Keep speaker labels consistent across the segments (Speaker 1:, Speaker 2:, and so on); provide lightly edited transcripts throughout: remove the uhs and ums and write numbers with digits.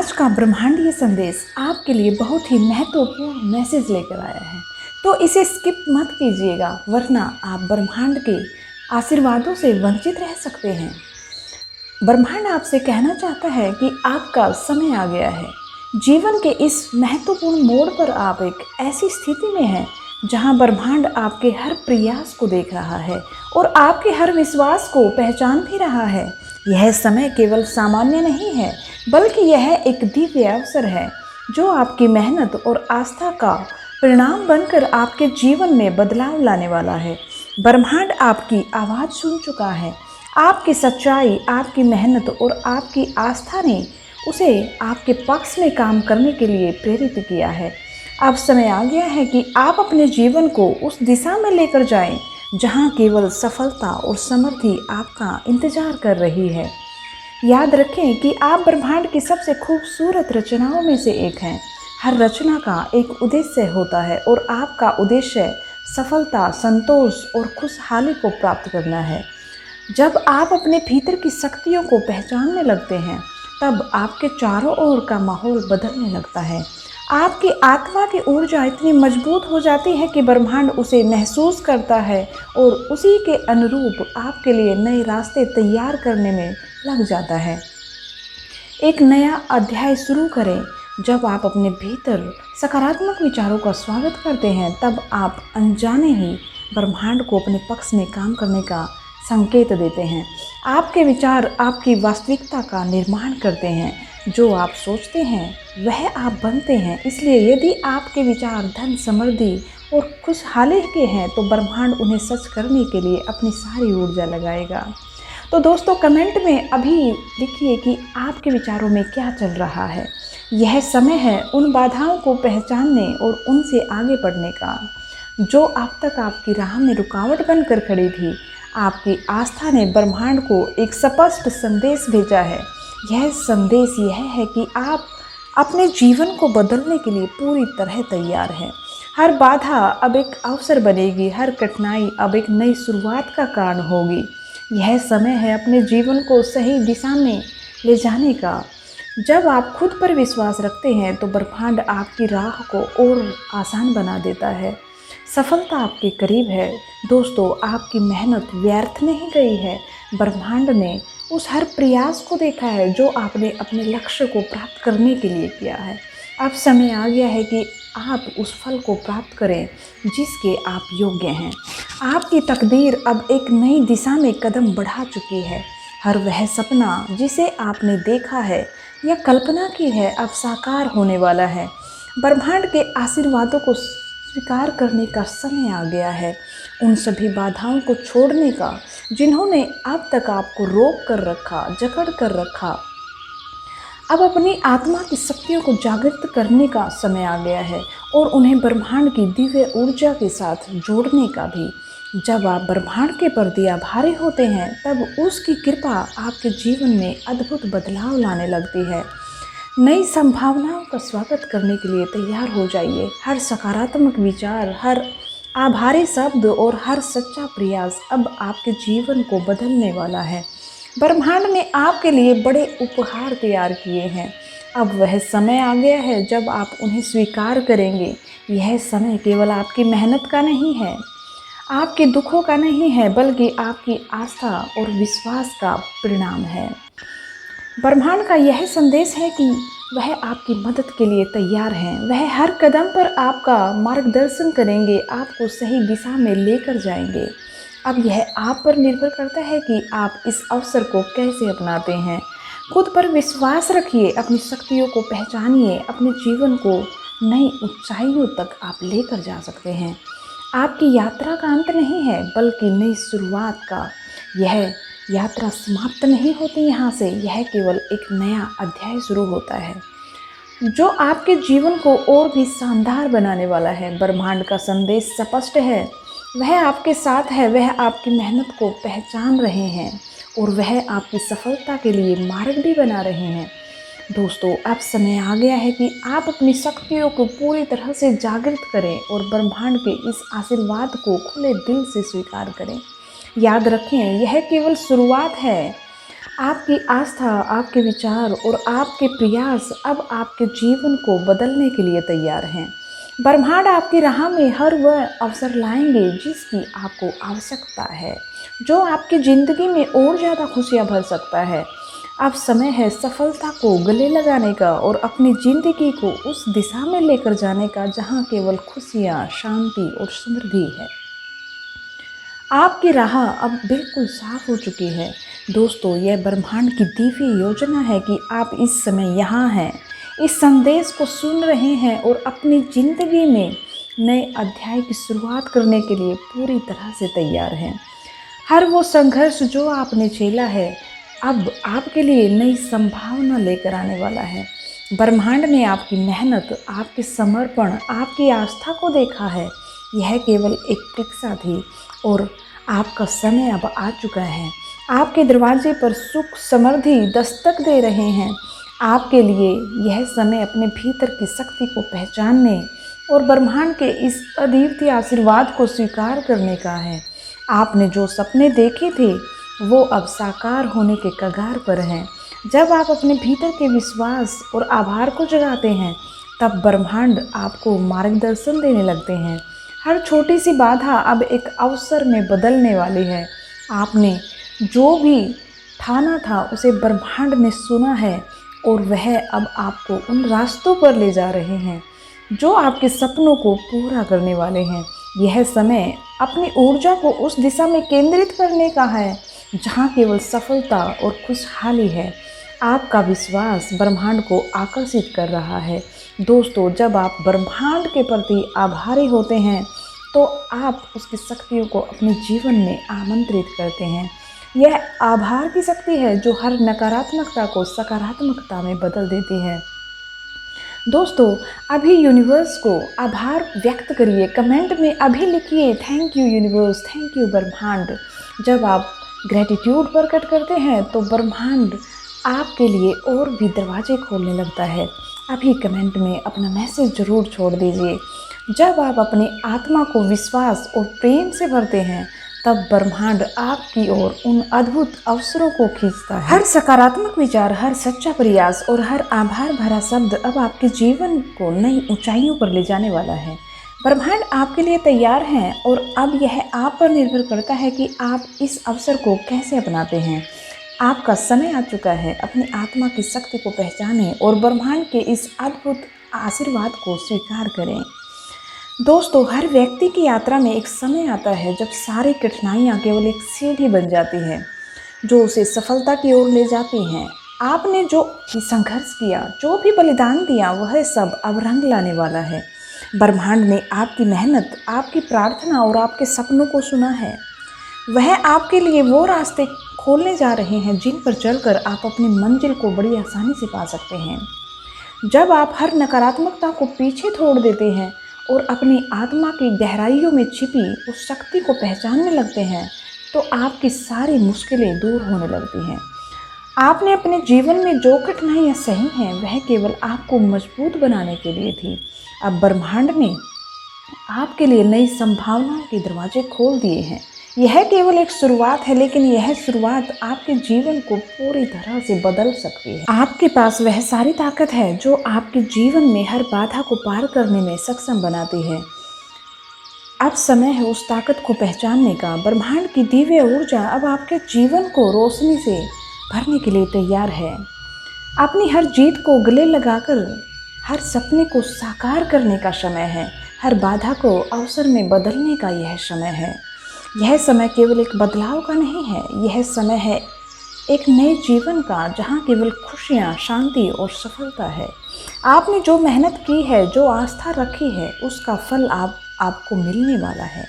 Speaker 1: आज का ब्रह्मांडीय संदेश आपके लिए बहुत ही महत्वपूर्ण मैसेज लेकर आया है, तो इसे स्किप मत कीजिएगा, वरना आप ब्रह्मांड के आशीर्वादों से वंचित रह सकते हैं। ब्रह्मांड आपसे कहना चाहता है कि आपका समय आ गया है। जीवन के इस महत्वपूर्ण मोड़ पर आप एक ऐसी स्थिति में हैं जहां ब्रह्मांड आपके हर प्रयास को देख रहा है और आपके हर विश्वास को पहचान भी रहा है। यह समय केवल सामान्य नहीं है, बल्कि यह एक दिव्य अवसर है जो आपकी मेहनत और आस्था का परिणाम बनकर आपके जीवन में बदलाव लाने वाला है। ब्रह्मांड आपकी आवाज़ सुन चुका है। आपकी सच्चाई, आपकी मेहनत और आपकी आस्था ने उसे आपके पक्ष में काम करने के लिए प्रेरित किया है। अब समय आ गया है कि आप अपने जीवन को उस दिशा में लेकर जाएं जहां केवल सफलता और समृद्धि आपका इंतजार कर रही है। याद रखें कि आप ब्रह्मांड की सबसे खूबसूरत रचनाओं में से एक हैं। हर रचना का एक उद्देश्य होता है और आपका उद्देश्य सफलता, संतोष और खुशहाली को प्राप्त करना है। जब आप अपने भीतर की शक्तियों को पहचानने लगते हैं, तब आपके चारों ओर का माहौल बदलने लगता है। आपकी आत्मा की ऊर्जा इतनी मजबूत हो जाती है कि ब्रह्मांड उसे महसूस करता है और उसी के अनुरूप आपके लिए नए रास्ते तैयार करने में लग जाता है। एक नया अध्याय शुरू करें। जब आप अपने भीतर सकारात्मक विचारों का स्वागत करते हैं, तब आप अनजाने ही ब्रह्मांड को अपने पक्ष में काम करने का संकेत देते हैं। आपके विचार आपकी वास्तविकता का निर्माण करते हैं। जो आप सोचते हैं वह आप बनते हैं। इसलिए यदि आपके विचार धन, समृद्धि और खुशहाली के हैं, तो ब्रह्मांड उन्हें सच करने के लिए अपनी सारी ऊर्जा लगाएगा। तो दोस्तों, कमेंट में अभी लिखिए कि आपके विचारों में क्या चल रहा है। यह समय है उन बाधाओं को पहचानने और उनसे आगे बढ़ने का जो अब तक आपकी राह में रुकावट बनकर खड़ी थी। आपकी आस्था ने ब्रह्मांड को एक स्पष्ट संदेश भेजा है। यह संदेश यह है कि आप अपने जीवन को बदलने के लिए पूरी तरह तैयार हैं। हर बाधा अब एक अवसर बनेगी, हर कठिनाई अब एक नई शुरुआत का कारण होगी। यह समय है अपने जीवन को सही दिशा में ले जाने का। जब आप खुद पर विश्वास रखते हैं, तो ब्रह्मांड आपकी राह को और आसान बना देता है। सफलता आपके करीब है। दोस्तों, आपकी मेहनत व्यर्थ नहीं गई है। ब्रह्मांड ने उस हर प्रयास को देखा है जो आपने अपने लक्ष्य को प्राप्त करने के लिए किया है। अब समय आ गया है कि आप उस फल को प्राप्त करें जिसके आप योग्य हैं। आपकी तकदीर अब एक नई दिशा में कदम बढ़ा चुकी है। हर वह सपना जिसे आपने देखा है या कल्पना की है, अब साकार होने वाला है। ब्रह्मांड के आशीर्वादों को स्वीकार करने का समय आ गया है। उन सभी बाधाओं को छोड़ने का जिन्होंने अब तक आपको रोक कर रखा, जकड़ कर रखा। अब अपनी आत्मा की शक्तियों को जागृत करने का समय आ गया है और उन्हें ब्रह्मांड की दिव्य ऊर्जा के साथ जोड़ने का भी। जब आप ब्रह्मांड के प्रति आभारी होते हैं, तब उसकी कृपा आपके जीवन में अद्भुत बदलाव लाने लगती है। नई संभावनाओं का स्वागत करने के लिए तैयार हो जाइए। हर सकारात्मक विचार, हर आभारी शब्द और हर सच्चा प्रयास अब आपके जीवन को बदलने वाला है। ब्रह्मांड ने आपके लिए बड़े उपहार तैयार किए हैं। अब वह समय आ गया है जब आप उन्हें स्वीकार करेंगे। यह समय केवल आपकी मेहनत का नहीं है, आपके दुखों का नहीं है, बल्कि आपकी आस्था और विश्वास का परिणाम है। ब्रह्मांड का यह संदेश है कि वह आपकी मदद के लिए तैयार हैं। वह हर कदम पर आपका मार्गदर्शन करेंगे, आपको सही दिशा में लेकर जाएंगे। अब यह आप पर निर्भर करता है कि आप इस अवसर को कैसे अपनाते हैं। खुद पर विश्वास रखिए, अपनी शक्तियों को पहचानिए। अपने जीवन को नई ऊंचाइयों तक आप लेकर जा सकते हैं। आपकी यात्रा का अंत नहीं है, बल्कि नई शुरुआत का। यह यात्रा समाप्त नहीं होती यहाँ से, यह केवल एक नया अध्याय शुरू होता है जो आपके जीवन को और भी शानदार बनाने वाला है। ब्रह्मांड का संदेश स्पष्ट है, वह आपके साथ है। वह आपकी मेहनत को पहचान रहे हैं और वह आपकी सफलता के लिए मार्ग भी बना रहे हैं। दोस्तों, अब समय आ गया है कि आप अपनी शक्तियों को पूरी तरह से जागृत करें और ब्रह्मांड के इस आशीर्वाद को खुले दिल से स्वीकार करें। याद रखें, यह केवल शुरुआत है। आपकी आस्था, आपके विचार और आपके प्रयास अब आपके जीवन को बदलने के लिए तैयार हैं। ब्रह्मांड आपकी राह में हर वह अवसर लाएंगे जिसकी आपको आवश्यकता है, जो आपकी ज़िंदगी में और ज़्यादा खुशियाँ भर सकता है। अब समय है सफलता को गले लगाने का और अपनी ज़िंदगी को उस दिशा में लेकर जाने का जहाँ केवल खुशियाँ, शांति और समृद्धि है। आपकी राह अब बिल्कुल साफ हो चुकी है। दोस्तों, यह ब्रह्मांड की दिव्य योजना है कि आप इस समय यहाँ हैं, इस संदेश को सुन रहे हैं और अपनी ज़िंदगी में नए अध्याय की शुरुआत करने के लिए पूरी तरह से तैयार हैं। हर वो संघर्ष जो आपने झेला है अब आपके लिए नई संभावना लेकर आने वाला है। ब्रह्मांड ने आपकी मेहनत, आपके समर्पण, आपकी आस्था को देखा है। यह केवल एक परीक्षा थी और आपका समय अब आ चुका है। आपके दरवाजे पर सुख समृद्धि दस्तक दे रहे हैं। आपके लिए यह समय अपने भीतर की शक्ति को पहचानने और ब्रह्मांड के इस अद्वितीय आशीर्वाद को स्वीकार करने का है। आपने जो सपने देखे थे वो अब साकार होने के कगार पर हैं। जब आप अपने भीतर के विश्वास और आभार को जगाते हैं तब ब्रह्मांड आपको मार्गदर्शन देने लगते हैं। हर छोटी सी बाधा अब एक अवसर में बदलने वाली है। आपने जो भी ठाना था उसे ब्रह्मांड ने सुना है और वह अब आपको उन रास्तों पर ले जा रहे हैं जो आपके सपनों को पूरा करने वाले हैं। यह समय अपनी ऊर्जा को उस दिशा में केंद्रित करने का है जहाँ केवल सफलता और खुशहाली है। आपका विश्वास ब्रह्मांड को आकर्षित कर रहा है। दोस्तों, जब आप ब्रह्मांड के प्रति आभारी होते हैं तो आप उसकी शक्तियों को अपने जीवन में आमंत्रित करते हैं। यह आभार की शक्ति है जो हर नकारात्मकता को सकारात्मकता में बदल देती है। दोस्तों, अभी यूनिवर्स को आभार व्यक्त करिए। कमेंट में अभी लिखिए, thank you universe, thank you ब्रह्मांड। जब आप ग्रेटिट्यूड प्रकट करते हैं तो ब्रह्मांड आपके लिए और भी दरवाजे खोलने लगता है। अभी कमेंट में अपना मैसेज ज़रूर छोड़ दीजिए। जब आप अपनी आत्मा को विश्वास और प्रेम से भरते हैं तब ब्रह्मांड आपकी ओर उन अद्भुत अवसरों को खींचता है। हर सकारात्मक विचार, हर सच्चा प्रयास और हर आभार भरा शब्द अब आपके जीवन को नई ऊंचाइयों पर ले जाने वाला है। ब्रह्मांड आपके लिए तैयार हैं और अब यह आप पर निर्भर करता है कि आप इस अवसर को कैसे अपनाते हैं। आपका समय आ चुका है। अपनी आत्मा की शक्ति को पहचानें और ब्रह्मांड के इस अद्भुत आशीर्वाद को स्वीकार करें। दोस्तों, हर व्यक्ति की यात्रा में एक समय आता है जब सारी कठिनाइयाँ केवल एक सीढ़ी बन जाती हैं जो उसे सफलता की ओर ले जाती हैं। आपने जो संघर्ष किया, जो भी बलिदान दिया, वह सब अब रंग लाने वाला है। ब्रह्मांड ने आपकी मेहनत, आपकी प्रार्थना और आपके सपनों को सुना है। वह आपके लिए वो रास्ते खोलने जा रहे हैं जिन पर चलकर आप अपनी मंजिल को बड़ी आसानी से पा सकते हैं। जब आप हर नकारात्मकता को पीछे छोड़ देते हैं और अपनी आत्मा की गहराइयों में छिपी उस शक्ति को पहचानने लगते हैं तो आपकी सारी मुश्किलें दूर होने लगती हैं। आपने अपने जीवन में जो कठिनाइयाँ सही हैं वह केवल आपको मजबूत बनाने के लिए थी। अब ब्रह्मांड ने आपके लिए नई संभावनाओं के दरवाजे खोल दिए हैं। यह केवल एक शुरुआत है, लेकिन यह शुरुआत आपके जीवन को पूरी तरह से बदल सकती है। आपके पास वह सारी ताकत है जो आपके जीवन में हर बाधा को पार करने में सक्षम बनाती है। अब समय है उस ताकत को पहचानने का। ब्रह्मांड की दिव्य ऊर्जा अब आपके जीवन को रोशनी से भरने के लिए तैयार है। अपनी हर जीत को गले लगाकर हर सपने को साकार करने का समय है। हर बाधा को अवसर में बदलने का यह समय है। यह समय केवल एक बदलाव का नहीं है, यह समय है एक नए जीवन का जहाँ केवल खुशियाँ, शांति और सफलता है। आपने जो मेहनत की है, जो आस्था रखी है, उसका फल आपको मिलने वाला है।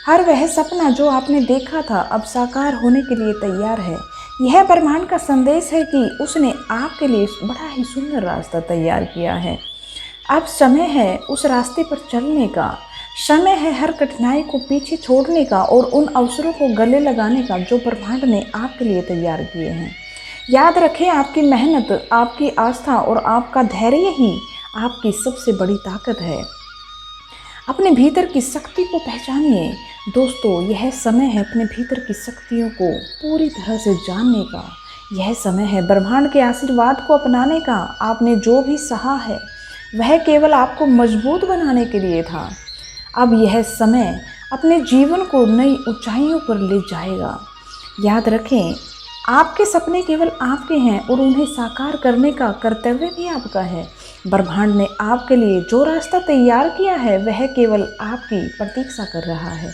Speaker 1: हर वह सपना जो आपने देखा था अब साकार होने के लिए तैयार है। यह ब्रह्मांड का संदेश है कि उसने आपके लिए बड़ा ही सुंदर रास्ता तैयार किया है। अब समय है उस रास्ते पर चलने का। समय है हर कठिनाई को पीछे छोड़ने का और उन अवसरों को गले लगाने का जो ब्रह्मांड ने आपके लिए तैयार किए हैं। याद रखें, आपकी मेहनत, आपकी आस्था और आपका धैर्य ही आपकी सबसे बड़ी ताकत है। अपने भीतर की शक्ति को पहचानिए। दोस्तों, यह समय है अपने भीतर की शक्तियों को पूरी तरह से जानने का। यह समय है ब्रह्मांड के आशीर्वाद को अपनाने का। आपने जो भी सहा है वह केवल आपको मजबूत बनाने के लिए था। अब यह समय अपने जीवन को नई ऊंचाइयों पर ले जाएगा। याद रखें, आपके सपने केवल आपके हैं और उन्हें साकार करने का कर्तव्य भी आपका है। ब्रह्मांड ने आपके लिए जो रास्ता तैयार किया है वह केवल आपकी प्रतीक्षा कर रहा है।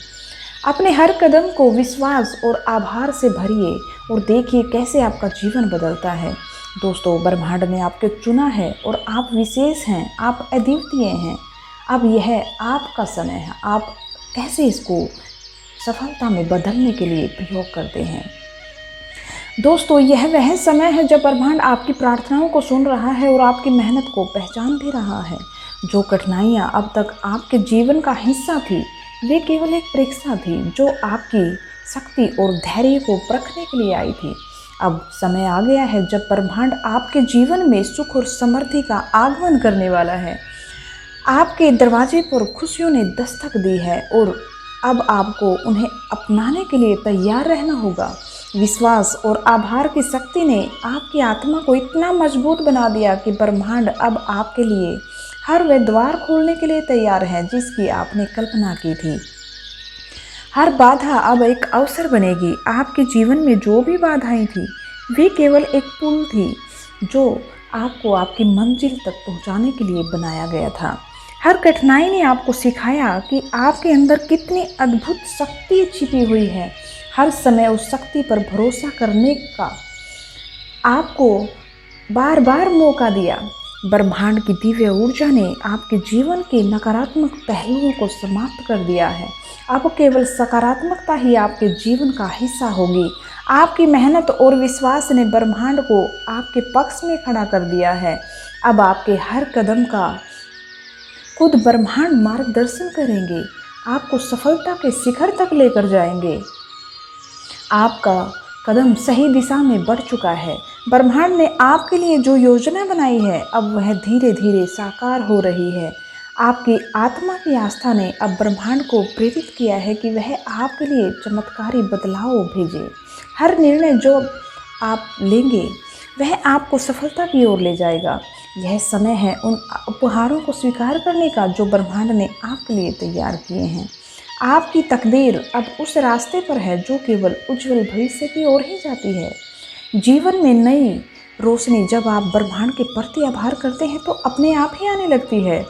Speaker 1: अपने हर कदम को विश्वास और आभार से भरिए और देखिए कैसे आपका जीवन बदलता है। दोस्तों, ब्रह्मांड ने आपको चुना है और आप विशेष हैं, आप अद्वितीय हैं। अब यह आपका समय है, आप कैसे इसको सफलता में बदलने के लिए प्रयोग करते हैं। दोस्तों, यह वह समय है जब ब्रह्मांड आपकी प्रार्थनाओं को सुन रहा है और आपकी मेहनत को पहचान भी रहा है। जो कठिनाइयाँ अब तक आपके जीवन का हिस्सा थी, वे केवल एक परीक्षा थी जो आपकी शक्ति और धैर्य को परखने के लिए आई थी। अब समय आ गया है जब ब्रह्मांड आपके जीवन में सुख और समृद्धि का आगमन करने वाला है। आपके दरवाजे पर खुशियों ने दस्तक दी है और अब आपको उन्हें अपनाने के लिए तैयार रहना होगा। विश्वास और आभार की शक्ति ने आपकी आत्मा को इतना मजबूत बना दिया कि ब्रह्मांड अब आपके लिए हर वह द्वार खोलने के लिए तैयार है जिसकी आपने कल्पना की थी। हर बाधा अब एक अवसर बनेगी। आपके जीवन में जो भी बाधाएं थी, वे केवल एक पुल थी जो आपको आपकी मंजिल तक पहुंचाने के लिए बनाया गया था। हर कठिनाई ने आपको सिखाया कि आपके अंदर कितनी अद्भुत शक्ति छिपी हुई है। हर समय उस शक्ति पर भरोसा करने का आपको बार बार मौका दिया। ब्रह्मांड की दिव्य ऊर्जा ने आपके जीवन के नकारात्मक पहलुओं को समाप्त कर दिया है। अब केवल सकारात्मकता ही आपके जीवन का हिस्सा होगी। आपकी मेहनत और विश्वास ने ब्रह्मांड को आपके पक्ष में खड़ा कर दिया है। अब आपके हर कदम का खुद ब्रह्मांड मार्गदर्शन करेंगे, आपको सफलता के शिखर तक लेकर जाएंगे। आपका कदम सही दिशा में बढ़ चुका है। ब्रह्मांड ने आपके लिए जो योजना बनाई है, अब वह धीरे धीरे साकार हो रही है। आपकी आत्मा की आस्था ने अब ब्रह्मांड को प्रेरित किया है कि वह आपके लिए चमत्कारी बदलाव भेजे। हर निर्णय जो आप लेंगे वह आपको सफलता की ओर ले जाएगा। यह समय है उन उपहारों को स्वीकार करने का जो ब्रह्मांड ने आपके लिए तैयार किए हैं। आपकी तकदीर अब उस रास्ते पर है जो केवल उज्जवल भविष्य की ओर ही जाती है। जीवन में नई रोशनी जब आप ब्रह्मांड के प्रति आभार करते हैं तो अपने आप ही आने लगती है।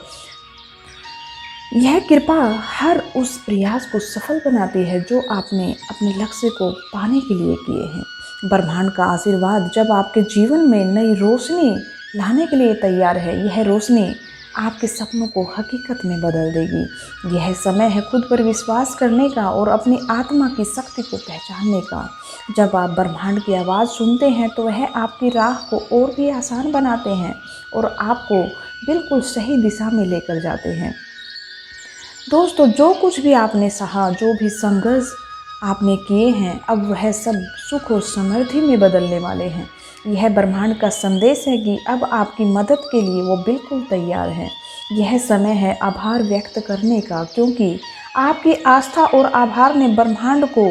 Speaker 1: यह कृपा हर उस प्रयास को सफल बनाती है जो आपने अपने लक्ष्य को पाने के लिए किए हैं। ब्रह्मांड का आशीर्वाद जब आपके जीवन में नई रोशनी लाने के लिए तैयार है, यह रोशनी आपके सपनों को हकीकत में बदल देगी। यह समय है खुद पर विश्वास करने का और अपनी आत्मा की शक्ति को पहचानने का। जब आप ब्रह्मांड की आवाज़ सुनते हैं तो वह आपकी राह को और भी आसान बनाते हैं और आपको बिल्कुल सही दिशा में लेकर जाते हैं। दोस्तों, जो कुछ भी आपने सहा, जो भी संघर्ष आपने किए हैं, अब वह सब सुख और समृद्धि में बदलने वाले हैं। यह ब्रह्मांड का संदेश है कि अब आपकी मदद के लिए वो बिल्कुल तैयार है। यह समय है आभार व्यक्त करने का, क्योंकि आपकी आस्था और आभार ने ब्रह्मांड को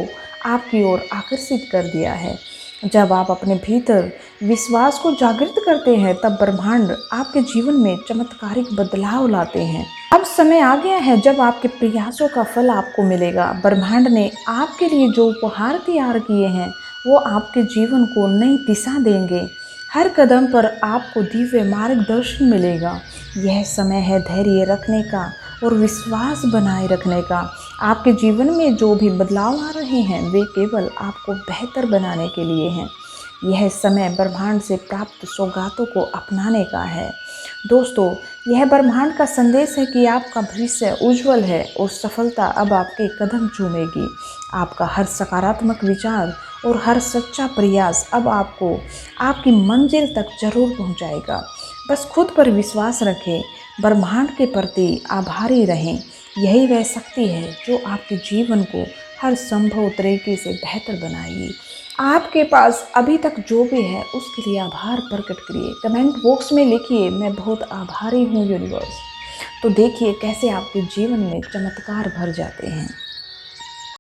Speaker 1: आपकी ओर आकर्षित कर दिया है। जब आप अपने भीतर विश्वास को जागृत करते हैं तब ब्रह्मांड आपके जीवन में चमत्कारिक बदलाव लाते हैं। अब समय आ गया है जब आपके प्रयासों का फल आपको मिलेगा। ब्रह्मांड ने आपके लिए जो उपहार तैयार किए हैं वो आपके जीवन को नई दिशा देंगे। हर कदम पर आपको दिव्य मार्गदर्शन मिलेगा। यह समय है धैर्य रखने का और विश्वास बनाए रखने का। आपके जीवन में जो भी बदलाव आ रहे हैं वे केवल आपको बेहतर बनाने के लिए हैं। यह समय ब्रह्मांड से प्राप्त सौगातों को अपनाने का है। दोस्तों, यह ब्रह्मांड का संदेश है कि आपका भविष्य उज्जवल है और सफलता अब आपके कदम चूमेगी। आपका हर सकारात्मक विचार और हर सच्चा प्रयास अब आपको आपकी मंजिल तक जरूर पहुंचाएगा। बस खुद पर विश्वास रखें, ब्रह्मांड के प्रति आभारी रहें। यही वह शक्ति है जो आपके जीवन को हर संभव तरीके से बेहतर बनाएगी। आपके पास अभी तक जो भी है उसके लिए आभार प्रकट करिए। कमेंट बॉक्स में लिखिए, मैं बहुत आभारी हूँ यूनिवर्स। तो देखिए कैसे आपके जीवन में चमत्कार भर जाते हैं।